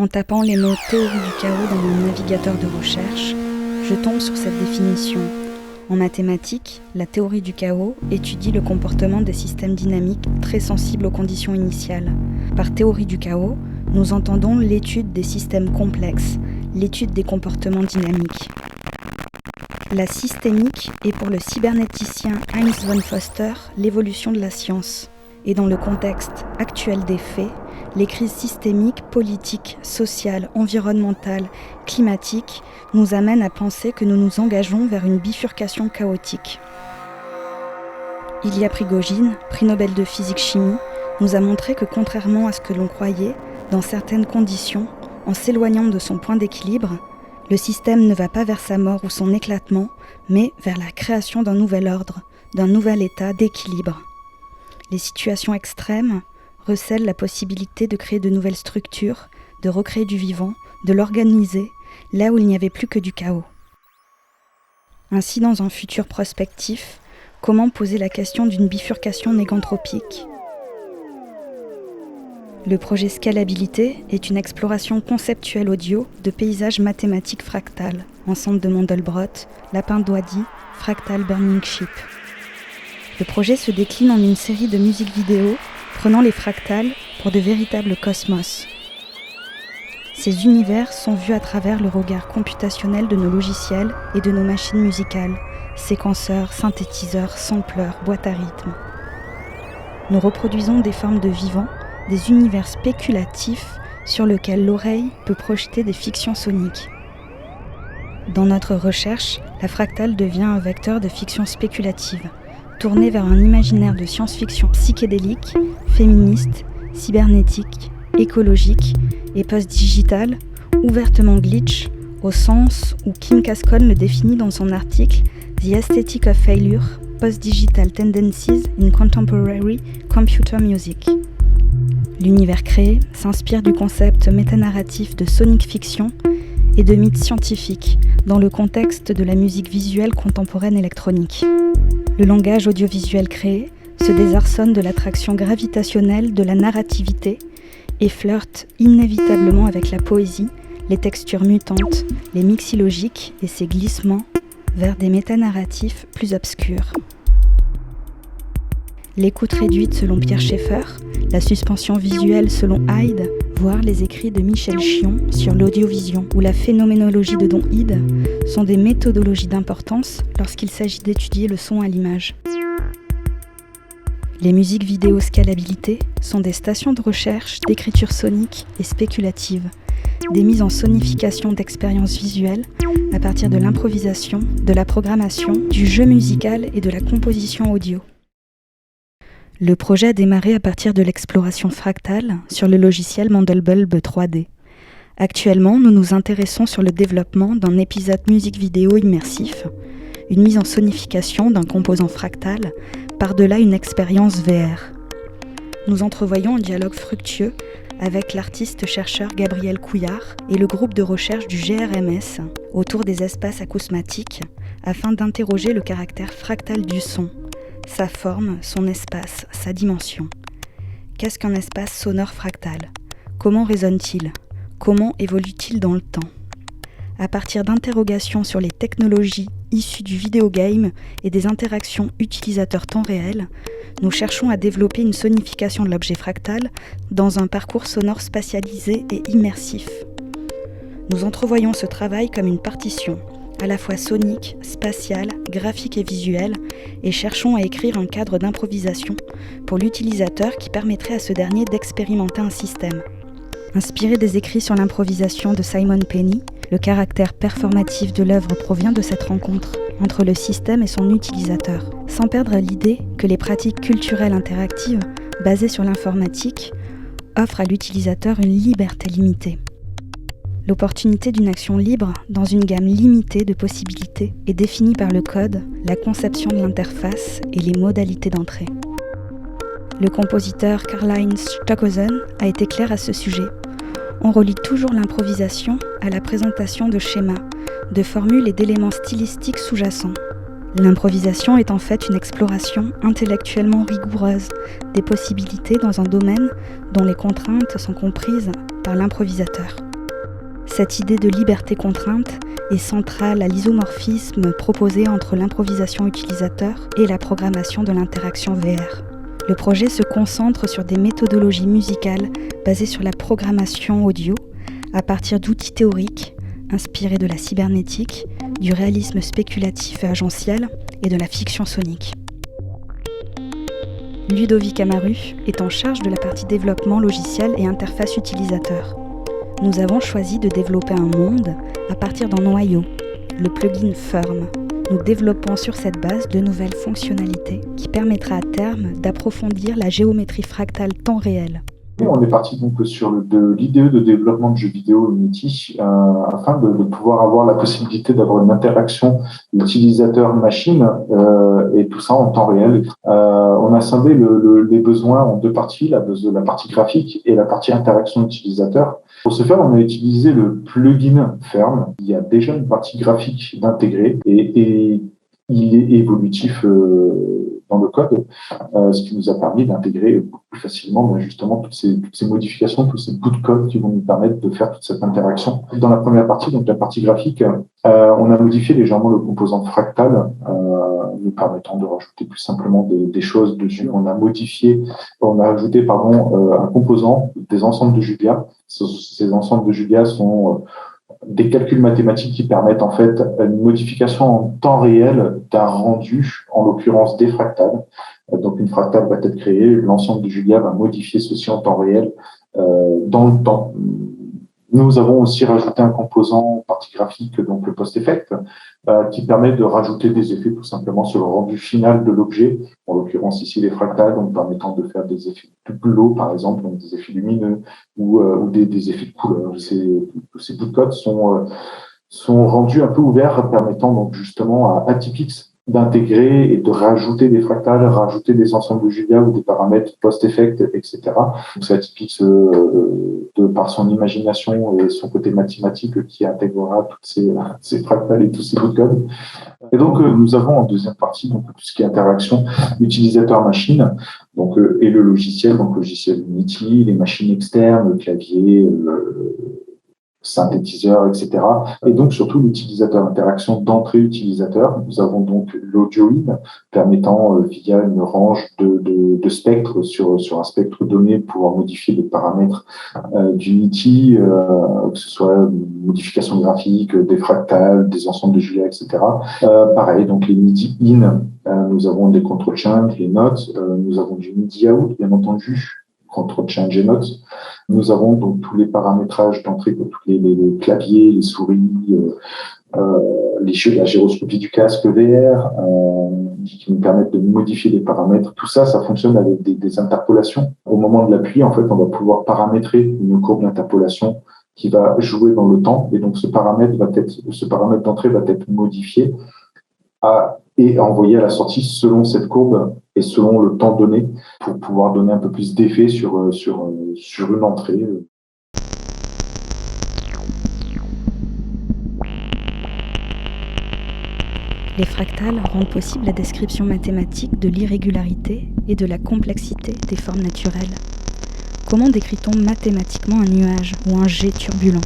En tapant les mots théorie du chaos dans mon navigateur de recherche, je tombe sur cette définition. En mathématiques, la théorie du chaos étudie le comportement des systèmes dynamiques très sensibles aux conditions initiales. Par théorie du chaos, nous entendons l'étude des systèmes complexes, l'étude des comportements dynamiques. La systémique est pour le cybernéticien Heinz von Foster l'évolution de la science. Et dans le contexte actuel des faits, les crises systémiques, politiques, sociales, environnementales, climatiques nous amènent à penser que nous nous engageons vers une bifurcation chaotique. Ilya Prigojine, prix Nobel de physique-chimie, nous a montré que contrairement à ce que l'on croyait, dans certaines conditions, en s'éloignant de son point d'équilibre, le système ne va pas vers sa mort ou son éclatement, mais vers la création d'un nouvel ordre, d'un nouvel état d'équilibre. Les situations extrêmes recèlent la possibilité de créer de nouvelles structures, de recréer du vivant, de l'organiser, là où il n'y avait plus que du chaos. Ainsi, dans un futur prospectif, comment poser la question d'une bifurcation néganthropique ? Le projet Scalabilité est une exploration conceptuelle audio de paysages mathématiques fractales, ensemble de Mandelbrot, Lapin Doidi, Fractal Burning Ship. Le projet se décline en une série de musiques vidéo prenant les fractales pour de véritables cosmos. Ces univers sont vus à travers le regard computationnel de nos logiciels et de nos machines musicales, séquenceurs, synthétiseurs, sampleurs, boîtes à rythme. Nous reproduisons des formes de vivants, des univers spéculatifs sur lesquels l'oreille peut projeter des fictions soniques. Dans notre recherche, la fractale devient un vecteur de fiction spéculative, tourné vers un imaginaire de science-fiction psychédélique, féministe, cybernétique, écologique et post-digital, ouvertement glitch, au sens où Kim Kaskon le définit dans son article « The Aesthetic of Failure, Post-Digital Tendencies in Contemporary Computer Music ». L'univers créé s'inspire du concept métanarratif de sonic fiction et de mythes scientifiques dans le contexte de la musique visuelle contemporaine électronique. Le langage audiovisuel créé se désarçonne de l'attraction gravitationnelle de la narrativité et flirte inévitablement avec la poésie, les textures mutantes, les mixilogiques et ses glissements vers des métanarratifs plus obscurs. L'écoute réduite selon Pierre Schaeffer, la suspension visuelle selon Hyde, voire les écrits de Michel Chion sur l'audiovision ou la phénoménologie de Don Hyde sont des méthodologies d'importance lorsqu'il s'agit d'étudier le son à l'image. Les musiques vidéo scalabilité sont des stations de recherche d'écriture sonique et spéculative, des mises en sonification d'expériences visuelles à partir de l'improvisation, de la programmation, du jeu musical et de la composition audio. Le projet a démarré à partir de l'exploration fractale sur le logiciel Mandelbulb 3D. Actuellement, nous nous intéressons sur le développement d'un épisode musique-vidéo immersif, une mise en sonification d'un composant fractal par-delà une expérience VR. Nous entrevoyons un dialogue fructueux avec l'artiste-chercheur Gabriel Couillard et le groupe de recherche du GRMS autour des espaces acousmatiques afin d'interroger le caractère fractal du son, sa forme, son espace, sa dimension. Qu'est-ce qu'un espace sonore fractal ? Comment résonne-t-il ? Comment évolue-t-il dans le temps ? À partir d'interrogations sur les technologies issues du vidéogame et des interactions utilisateurs temps réel, nous cherchons à développer une sonification de l'objet fractal dans un parcours sonore spatialisé et immersif. Nous entrevoyons ce travail comme une partition, à la fois sonique, spatiale, graphique et visuelle, et cherchons à écrire un cadre d'improvisation pour l'utilisateur qui permettrait à ce dernier d'expérimenter un système. Inspiré des écrits sur l'improvisation de Simon Penny, le caractère performatif de l'œuvre provient de cette rencontre entre le système et son utilisateur, sans perdre l'idée que les pratiques culturelles interactives, basées sur l'informatique, offrent à l'utilisateur une liberté limitée. L'opportunité d'une action libre dans une gamme limitée de possibilités est définie par le code, la conception de l'interface et les modalités d'entrée. Le compositeur Karlheinz Stockhausen a été clair à ce sujet. On relie toujours l'improvisation à la présentation de schémas, de formules et d'éléments stylistiques sous-jacents. L'improvisation est en fait une exploration intellectuellement rigoureuse des possibilités dans un domaine dont les contraintes sont comprises par l'improvisateur. Cette idée de liberté-contrainte est centrale à l'isomorphisme proposé entre l'improvisation utilisateur et la programmation de l'interaction VR. Le projet se concentre sur des méthodologies musicales basées sur la programmation audio à partir d'outils théoriques inspirés de la cybernétique, du réalisme spéculatif et agentiel et de la fiction sonique. Ludovic Amaru est en charge de la partie développement logiciel et interface utilisateur. Nous avons choisi de développer un monde à partir d'un noyau, le plugin Firm. Nous développons sur cette base de nouvelles fonctionnalités qui permettra à terme d'approfondir la géométrie fractale temps réel. On est parti donc sur de l'IDE de développement de jeux vidéo Unity afin de pouvoir avoir la possibilité d'avoir une interaction utilisateur-machine et tout ça en temps réel. On a scindé les besoins en deux parties, la partie graphique et la partie interaction utilisateur. Pour ce faire, on a utilisé le plugin Firm. Il y a déjà une partie graphique d'intégrer et il est évolutif dans le code, ce qui nous a permis d'intégrer beaucoup plus facilement justement toutes ces modifications, tous ces bouts de code qui vont nous permettre de faire toute cette interaction. Dans la première partie, donc la partie graphique, on a modifié légèrement le composant fractal, nous permettant de rajouter plus simplement des choses dessus. On a ajouté un composant des ensembles de Julia. Ces ensembles de Julia sont des calculs mathématiques qui permettent en fait une modification en temps réel d'un rendu, en l'occurrence des fractales. Donc une fractale va être créée, l'ensemble de Julia va modifier ceci en temps réel dans le temps. Nous avons aussi rajouté un composant partie graphique, donc le post-effect, qui permet de rajouter des effets tout simplement sur le rendu final de l'objet, en l'occurrence ici les fractales, donc permettant de faire des effets de tableau, par exemple, donc des effets lumineux ou des effets de couleur. Ces bouts de code sont rendus un peu ouverts, permettant donc justement à Atypix d'intégrer et de rajouter des fractales, rajouter des ensembles de Julia ou des paramètres post-effect, etc. Donc c'est Atypix par son imagination et son côté mathématique qui intégrera toutes ces fractales et tous ces bouts de code. Et donc nous avons en deuxième partie donc tout ce qui est interaction utilisateur-machine, donc et le logiciel, donc logiciel Unity, les machines externes, le clavier, synthétiseur, etc. Et donc, surtout, l'utilisateur, interaction d'entrée utilisateur. Nous avons donc l'audio-in permettant, via une range de spectres sur un spectre donné, pouvoir modifier les paramètres d'Unity, que ce soit une modification graphique, des fractales, des ensembles de Julia, etc. Pareil, donc les MIDI in, nous avons des control change, les notes, nous avons du MIDI out, bien entendu, control change et notes. Nous avons donc tous les paramétrages d'entrée pour tous les claviers, les souris, la gyroscopie du casque VR, qui nous permettent de modifier les paramètres. Tout ça, ça fonctionne avec des interpolations. Au moment de l'appui, en fait, on va pouvoir paramétrer une courbe d'interpolation qui va jouer dans le temps. Et donc, ce paramètre d'entrée va être modifié et envoyé à la sortie selon cette courbe et selon le temps donné pour pouvoir donner un peu plus d'effet sur une entrée. Les fractales rendent possible la description mathématique de l'irrégularité et de la complexité des formes naturelles. Comment décrit-on mathématiquement un nuage ou un jet turbulent ?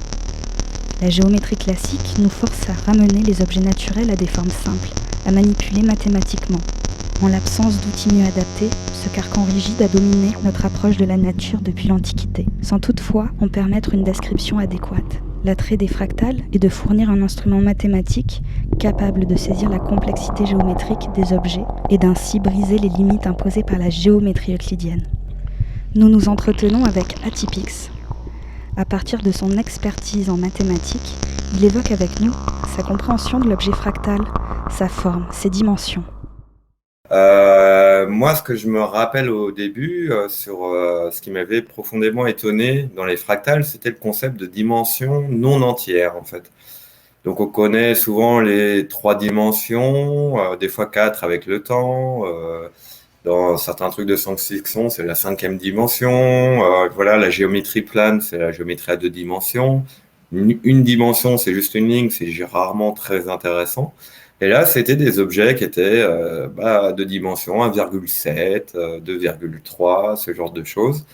La géométrie classique nous force à ramener les objets naturels à des formes simples, à manipuler mathématiquement. En l'absence d'outils mieux adaptés, ce carcan rigide a dominé notre approche de la nature depuis l'Antiquité, sans toutefois en permettre une description adéquate. L'attrait des fractales est de fournir un instrument mathématique capable de saisir la complexité géométrique des objets et d'ainsi briser les limites imposées par la géométrie euclidienne. Nous nous entretenons avec Atypix. À partir de son expertise en mathématiques, il évoque avec nous sa compréhension de l'objet fractal, sa forme, ses dimensions. Moi, ce que je me rappelle au début, sur ce qui m'avait profondément étonné dans les fractales, c'était le concept de dimension non entière, en fait. Donc, on connaît souvent les 3 dimensions, des fois 4 avec le temps. Dans certains trucs de science-fiction, c'est la 5e dimension. Voilà, la géométrie plane, c'est la géométrie à 2 dimensions. Une dimension, c'est juste une ligne, c'est rarement très intéressant. Et là, c'était des objets qui étaient de dimension 1,7, 2,3, ce genre de choses.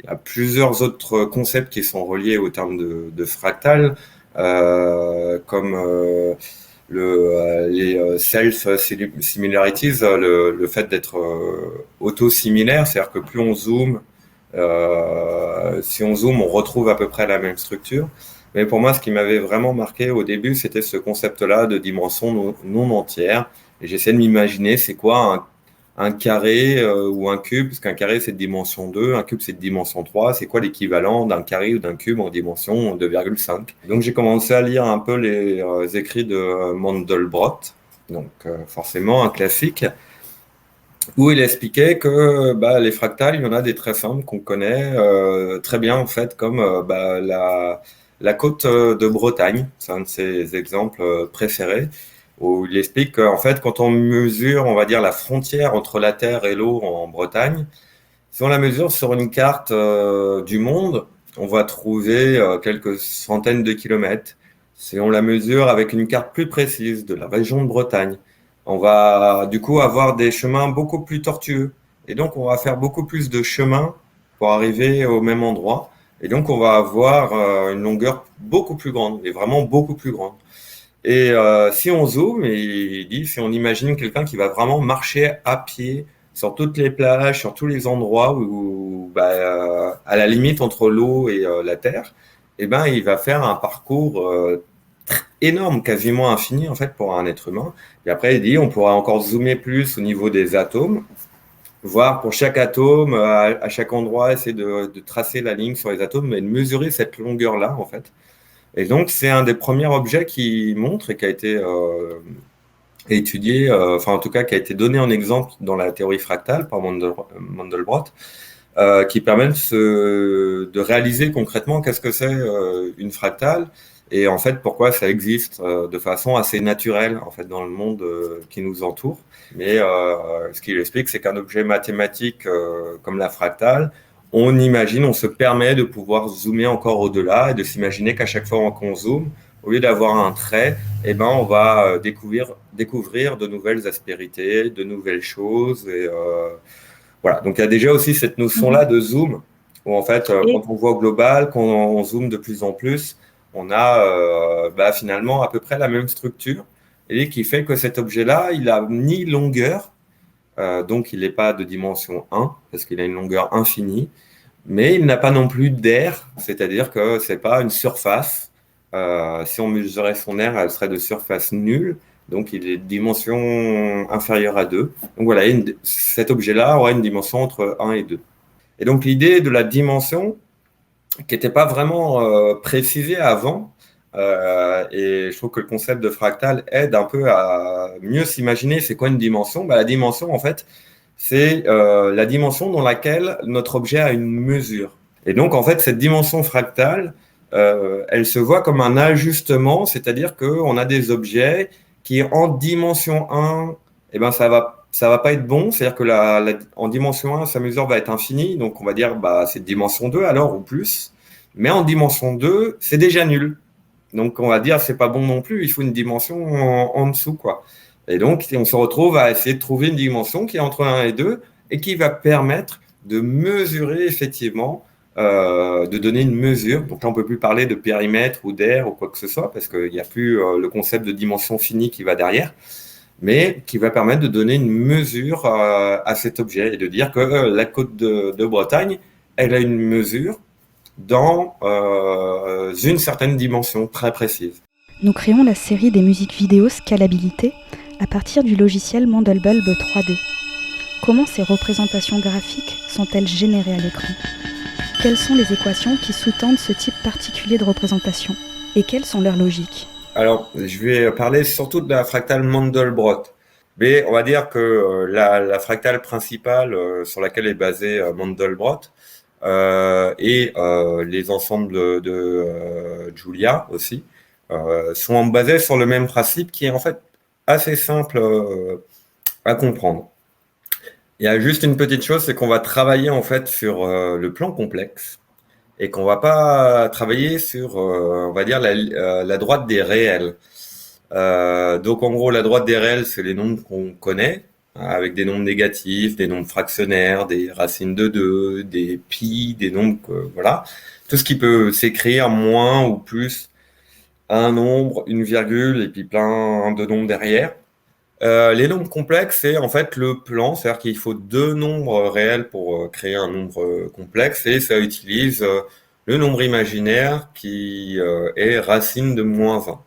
Il y a plusieurs autres concepts qui sont reliés au terme de fractal, comme les self-similarities, le fait d'être auto-similaire, c'est-à-dire que plus on zoome, si on zoome, on retrouve à peu près la même structure. Mais pour moi, ce qui m'avait vraiment marqué au début, c'était ce concept-là de dimension non entière. Et j'essaie de m'imaginer, c'est quoi un carré ou un cube, parce qu'un carré, c'est de dimension 2, un cube, c'est de dimension 3. C'est quoi l'équivalent d'un carré ou d'un cube en dimension 2,5? Donc, j'ai commencé à lire un peu les écrits de Mandelbrot, donc forcément un classique, où il expliquait que les fractales, il y en a des très simples qu'on connaît très bien, en fait, comme la côte de Bretagne. C'est un de ses exemples préférés, où il explique qu'en fait, quand on mesure, on va dire, la frontière entre la Terre et l'eau en Bretagne, si on la mesure sur une carte du monde, on va trouver quelques centaines de kilomètres. Si on la mesure avec une carte plus précise de la région de Bretagne, on va du coup avoir des chemins beaucoup plus tortueux. Et donc, on va faire beaucoup plus de chemins pour arriver au même endroit. Et donc, on va avoir une longueur beaucoup plus grande, et vraiment beaucoup plus grande. Et si on zoome, il dit, si on imagine quelqu'un qui va vraiment marcher à pied sur toutes les plages, sur tous les endroits où à la limite entre l'eau et la terre, eh ben, il va faire un parcours énorme, quasiment infini en fait pour un être humain. Et après, il dit, on pourra encore zoomer plus au niveau des atomes, voir pour chaque atome, à chaque endroit, essayer de tracer la ligne sur les atomes et de mesurer cette longueur-là en fait. Et donc, c'est un des premiers objets qui montre et qui a été étudié, enfin en tout cas qui a été donné en exemple dans la théorie fractale par Mandelbrot, qui permet de réaliser concrètement qu'est-ce que c'est une fractale et en fait pourquoi ça existe de façon assez naturelle en fait dans le monde qui nous entoure. Mais ce qu'il explique, c'est qu'un objet mathématique comme la fractale, on imagine, on se permet de pouvoir zoomer encore au-delà et de s'imaginer qu'à chaque fois qu'on zoome, au lieu d'avoir un trait, eh ben, on va découvrir de nouvelles aspérités, de nouvelles choses. Et, voilà. Donc, il y a déjà aussi cette notion-là de zoom, où en fait, quand on voit au global, quand on zoome de plus en plus, on a finalement à peu près la même structure, et qui fait que cet objet-là, il n'a ni longueur, donc il n'est pas de dimension 1, parce qu'il a une longueur infinie, mais il n'a pas non plus d'air, c'est-à-dire que ce n'est pas une surface. Si on mesurait son air, elle serait de surface nulle, donc il est de dimension inférieure à 2. Donc voilà, cet objet-là aura une dimension entre 1 et 2. Et donc l'idée de la dimension, qui n'était pas vraiment précisée avant, et je trouve que le concept de fractal aide un peu à mieux s'imaginer c'est quoi une dimension. La dimension, en fait, c'est la dimension dans laquelle notre objet a une mesure. Et donc, en fait, cette dimension fractale, elle se voit comme un ajustement, c'est-à-dire qu'on a des objets qui, en dimension 1, eh ben, ça va pas être bon, c'est-à-dire que en dimension 1, sa mesure va être infinie, donc on va dire c'est dimension 2 alors, ou plus. Mais en dimension 2, c'est déjà nul. Donc, on va dire c'est pas bon non plus, il faut une dimension en dessous, quoi. Et donc, on se retrouve à essayer de trouver une dimension qui est entre 1 et 2 et qui va permettre de mesurer effectivement, de donner une mesure. Donc là, on ne peut plus parler de périmètre ou d'air ou quoi que ce soit parce qu'il n'y a plus le concept de dimension finie qui va derrière, mais qui va permettre de donner une mesure à cet objet et de dire que la côte de Bretagne, elle a une mesure dans une certaine dimension très précise. Nous créons la série des musiques vidéo Scalabilité à partir du logiciel Mandelbulb 3D. Comment ces représentations graphiques sont-elles générées à l'écran ? Quelles sont les équations qui sous-tendent ce type particulier de représentation ? Et quelles sont leurs logiques ? Alors, je vais parler surtout de la fractale Mandelbrot. Mais on va dire que la fractale principale sur laquelle est basée Mandelbrot et les ensembles de Julia aussi sont basés sur le même principe qui est en fait assez simple à comprendre. Il y a juste une petite chose, c'est qu'on va travailler en fait sur le plan complexe et qu'on va pas travailler sur, on va dire, la droite des réels. Donc en gros, la droite des réels, c'est les nombres qu'on connaît. avec des nombres négatifs, des nombres fractionnaires, des racines de 2, des pi, des nombres, voilà. Tout ce qui peut s'écrire moins ou plus un nombre, une virgule, et puis plein de nombres derrière. Les nombres complexes, c'est en fait le plan, c'est-à-dire qu'il faut deux nombres réels pour créer un nombre complexe, et ça utilise le nombre imaginaire qui est racine de -1,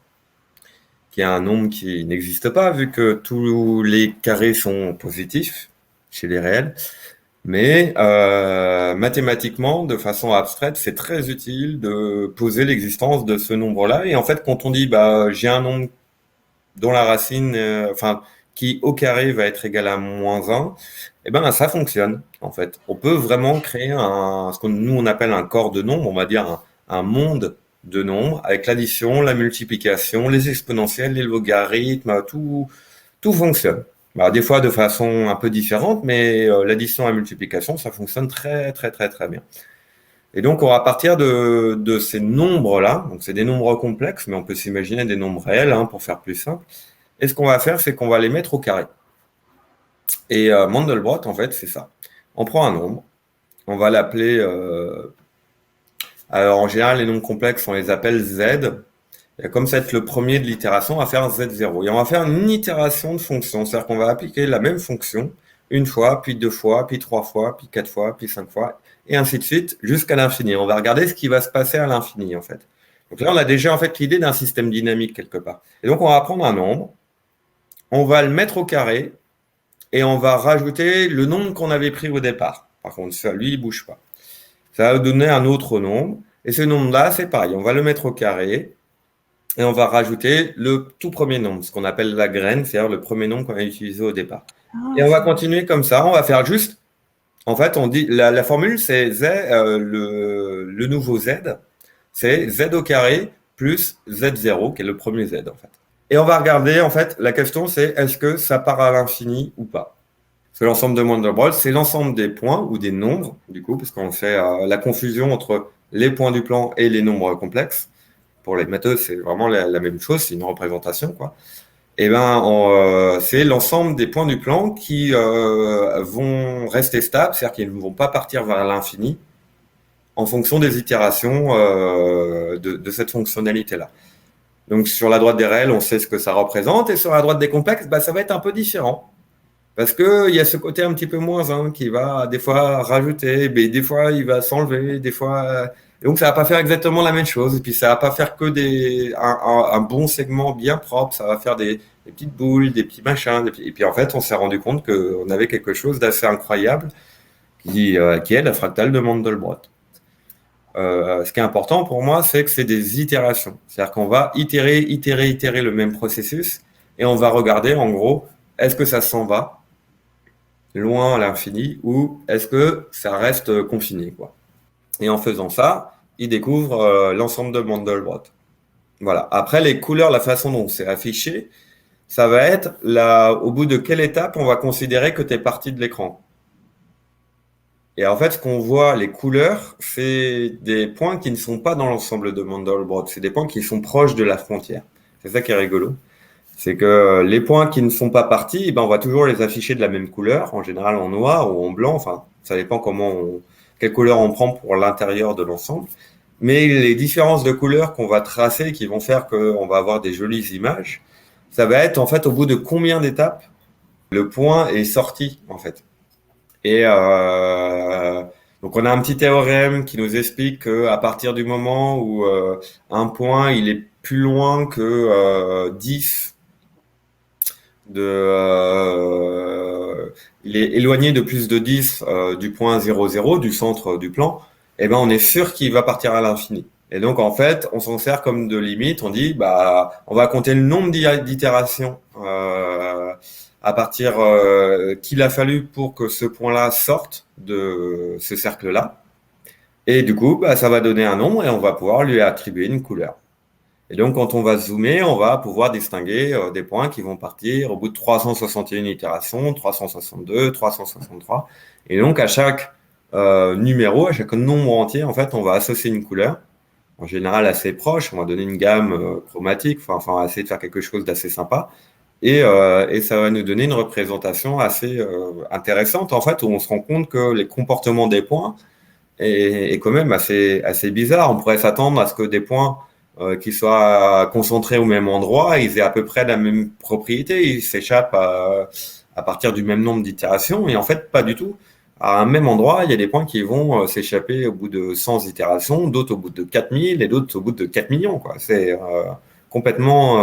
qui est un nombre qui n'existe pas vu que tous les carrés sont positifs chez les réels. Mais mathématiquement, de façon abstraite, c'est très utile de poser l'existence de ce nombre-là. Et en fait, quand on dit bah j'ai un nombre dont la racine, qui au carré va être égal à -1, eh ben ça fonctionne en fait. On peut vraiment créer ce que nous on appelle un corps de nombres, on va dire un monde de nombres avec l'addition, la multiplication, les exponentielles, les logarithmes, tout fonctionne. Bah, des fois de façon un peu différente, mais l'addition et la multiplication, ça fonctionne très très très très bien. Et donc, on va partir de ces nombres-là. Donc, c'est des nombres complexes, mais on peut s'imaginer des nombres réels pour faire plus simple. Et ce qu'on va faire, c'est qu'on va les mettre au carré. Et Mandelbrot, en fait, c'est ça. On prend un nombre, on va l'appeler... alors, en général, les nombres complexes, on les appelle Z. Et comme ça va être le premier de l'itération, on va faire Z0. Et on va faire une itération de fonction. C'est-à-dire qu'on va appliquer la même fonction une fois, puis 2 fois, puis 3 fois, puis 4 fois, puis 5 fois, et ainsi de suite, jusqu'à l'infini. On va regarder ce qui va se passer à l'infini, en fait. Donc là, on a déjà, en fait, l'idée d'un système dynamique quelque part. Et donc, on va prendre un nombre, on va le mettre au carré, et on va rajouter le nombre qu'on avait pris au départ. Par contre, ça, lui, il bouge pas. Ça va donner un autre nombre, et ce nombre-là, c'est pareil. On va le mettre au carré, et on va rajouter le tout premier nombre, ce qu'on appelle la graine, c'est-à-dire le premier nombre qu'on a utilisé au départ. Et on va continuer comme ça. On va faire juste, en fait, on dit la formule, c'est Z, le nouveau Z, c'est Z au carré plus Z0, qui est le premier Z, en fait. Et on va regarder, en fait, la question, c'est est-ce que ça part à l'infini ou pas? Parce que l'ensemble de Mandelbrot, c'est l'ensemble des points ou des nombres, du coup, parce qu'on fait la confusion entre les points du plan et les nombres complexes. Pour les méthodes, c'est vraiment la même chose, c'est une représentation, quoi. Et ben, c'est l'ensemble des points du plan qui vont rester stables, c'est-à-dire qu'ils ne vont pas partir vers l'infini en fonction des itérations de cette fonctionnalité-là. Donc sur la droite des réels, on sait ce que ça représente, et sur la droite des complexes, ça va être un peu différent. Parce qu'il y a ce côté un petit peu -1 qui va des fois rajouter, mais des fois il va s'enlever, des fois... Et donc ça va pas faire exactement la même chose, et puis ça va pas faire que un bon segment bien propre, ça va faire des petites boules, des petits machins, et puis en fait on s'est rendu compte qu'on avait quelque chose d'assez incroyable qui est la fractale de Mandelbrot. Ce qui est important pour moi, c'est que c'est des itérations, c'est-à-dire qu'on va itérer le même processus, et on va regarder en gros, est-ce que ça s'en va loin à l'infini, ou est-ce que ça reste confiné, quoi. Et en faisant ça, il découvre l'ensemble de Mandelbrot. Voilà. Après, les couleurs, la façon dont c'est affiché, ça va être au bout de quelle étape on va considérer que tu es parti de l'écran. Et en fait, ce qu'on voit, les couleurs, c'est des points qui ne sont pas dans l'ensemble de Mandelbrot. C'est des points qui sont proches de la frontière. C'est ça qui est rigolo. C'est que les points qui ne sont pas partis, on va toujours les afficher de la même couleur, en général en noir ou en blanc. Enfin, ça dépend quelle couleur on prend pour l'intérieur de l'ensemble. Mais les différences de couleurs qu'on va tracer, qui vont faire qu'on va avoir des jolies images, ça va être en fait au bout de combien d'étapes le point est sorti, en fait. Et donc on a un petit théorème qui nous explique qu'à partir du moment où un point il est plus loin que 10 il est éloigné de plus de 10 du point 0,0 du centre du plan, on est sûr qu'il va partir à l'infini. Et donc en fait, on s'en sert comme de limite. On dit on va compter le nombre d'itérations à partir qu'il a fallu pour que ce point-là sorte de ce cercle-là. Et du coup, ça va donner un nombre et on va pouvoir lui attribuer une couleur. Et donc, quand on va zoomer, on va pouvoir distinguer des points qui vont partir au bout de 361 itérations, 362, 363. Et donc, à chaque numéro, à chaque nombre entier, en fait, on va associer une couleur, en général assez proche. On va donner une gamme chromatique, enfin, essayer de faire quelque chose d'assez sympa. et ça va nous donner une représentation assez intéressante, en fait, où on se rend compte que les comportements des points est quand même assez bizarre. On pourrait s'attendre à ce que des points qui soient concentrés au même endroit, ils aient à peu près la même propriété, ils s'échappent à partir du même nombre d'itérations, et en fait, pas du tout. À un même endroit, il y a des points qui vont s'échapper au bout de 100 itérations, d'autres au bout de 4000 et d'autres au bout de 4 millions, quoi. C'est complètement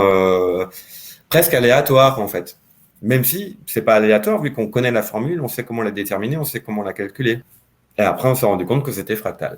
presque aléatoire, en fait. Même si c'est pas aléatoire, vu qu'on connaît la formule, on sait comment la déterminer, on sait comment la calculer. Et après, on s'est rendu compte que c'était fractal.